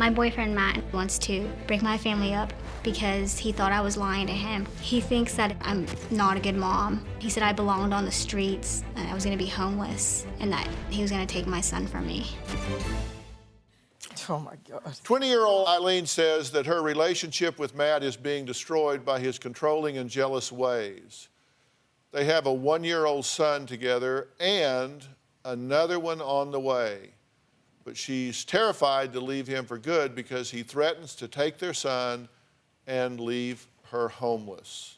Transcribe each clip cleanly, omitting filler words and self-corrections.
My boyfriend Matt wants to break my family up because he thought I was lying to him. He thinks that I'm not a good mom. He said I belonged on the streets, and I was gonna be homeless, and that he was gonna take my son from me. Oh my God. 20-year-old Eileen says that her relationship with Matt is being destroyed by his controlling and jealous ways. They have a 1-year-old son together and another one on the way. But she's terrified to leave him for good because he threatens to take their son and leave her homeless.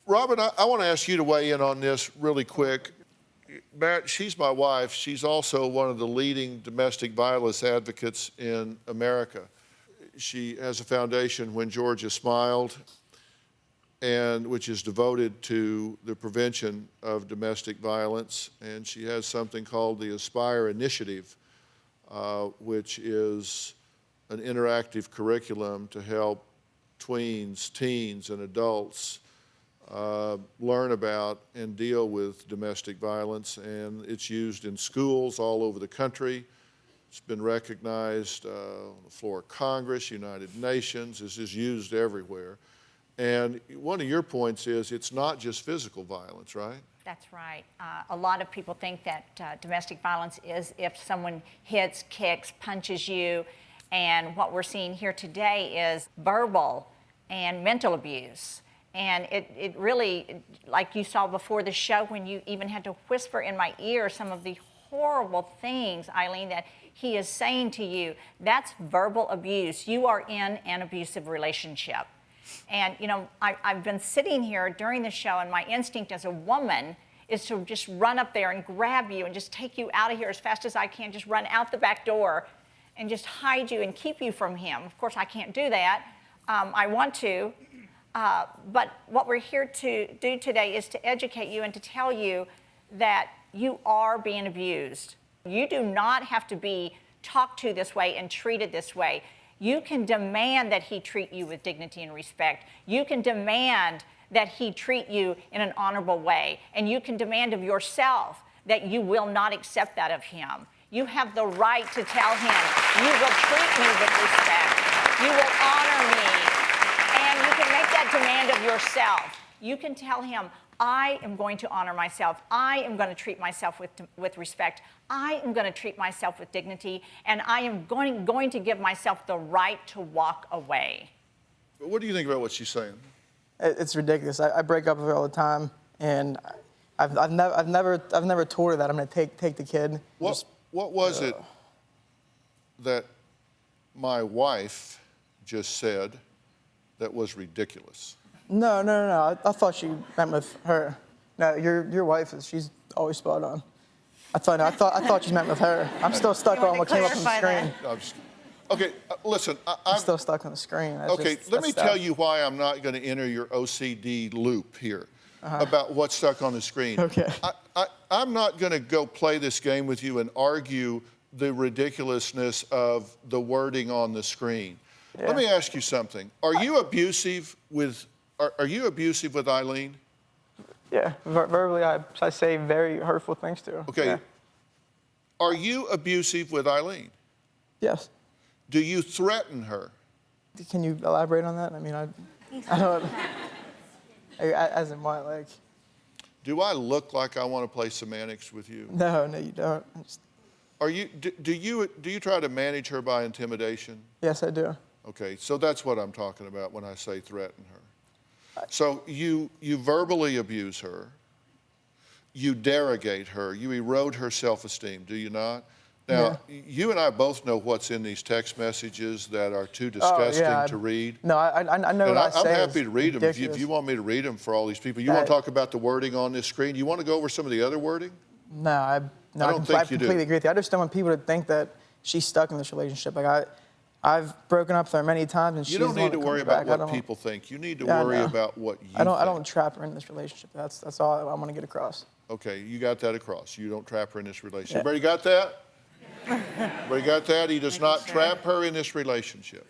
Robin, I want to ask you to weigh in on this really quick. Matt, she's my wife. She's also one of the leading domestic violence advocates in America. She has a foundation, When Georgia Smiled, and which is devoted to the prevention of domestic violence. And she has something called the Aspire Initiative, which is an interactive curriculum to help tweens, teens, and adults learn about and deal with domestic violence. And it's used in schools all over the country. It's been recognized on the floor of Congress, United Nations. This is used everywhere. And one of your points is it's not just physical violence, right? That's right. A lot of people think that domestic violence is if someone hits, kicks, punches you. And what we're seeing here today is verbal and mental abuse. And it really, like you saw before the show, when you even had to whisper in my ear some of the horrible things, Eileen, that he is saying to you, that's verbal abuse. You are in an abusive relationship. And, you know, I've been sitting here during the show, and my instinct as a woman is to just run up there and grab you and just take you out of here as fast as I can, just run out the back door and just hide you and keep you from him. Of course, I can't do that. I want to. But what we're here to do today is to educate you and to tell you that you are being abused. You do not have to be talked to this way and treated this way. You can demand that he treat you with dignity and respect. You can demand that he treat you in an honorable way. And you can demand of yourself that you will not accept that of him. You have the right to tell him, you will treat me with respect. You will honor me. And you can make that demand of yourself. You can tell him, I am going to honor myself. I am going to treat myself with respect. I am going to treat myself with dignity, and I am going to give myself the right to walk away. What do you think about what she's saying? It's ridiculous. I break up with her all the time, and I've never told her that I'm going to take the kid. What was it that my wife just said that was ridiculous? No. I thought she meant with her. No, your wife she's always spot on. I thought she meant with her. I'm still stuck on what came up on the screen. Okay, listen. I'm still stuck on the screen. Let me tell you why I'm not going to enter your OCD loop here about what's stuck on the screen. Okay. I'm not going to go play this game with you and argue the ridiculousness of the wording on the screen. Yeah. Let me ask you something. Are you abusive with Eileen? Yeah, verbally I say very hurtful things to her. Okay. Yeah. Are you abusive with Eileen? Yes. Do you threaten her? Can you elaborate on that? I mean, I don't. As in what, like? Do I look like I want to play semantics with you? No, you don't. Do you try to manage her by intimidation? Yes, I do. Okay, so that's what I'm talking about when I say threaten her. So you verbally abuse her, you derogate her, you erode her self-esteem, do you not? Now, you and I both know what's in these text messages that are too disgusting to read. No, I know and what I say. I'm happy to read them if you want me to read them for all these people. You want to talk about the wording on this screen? You want to go over some of the other wording? No, I completely agree with you. I just don't want people to think that she's stuck in this relationship. Like I've broken up with her many times, and you don't need to worry about what people think. You need to worry about what you think. I don't trap her in this relationship. That's all I want to get across. Okay, you got that across. You don't trap her in this relationship. Everybody got that? Everybody got that? He does not trap her in this relationship.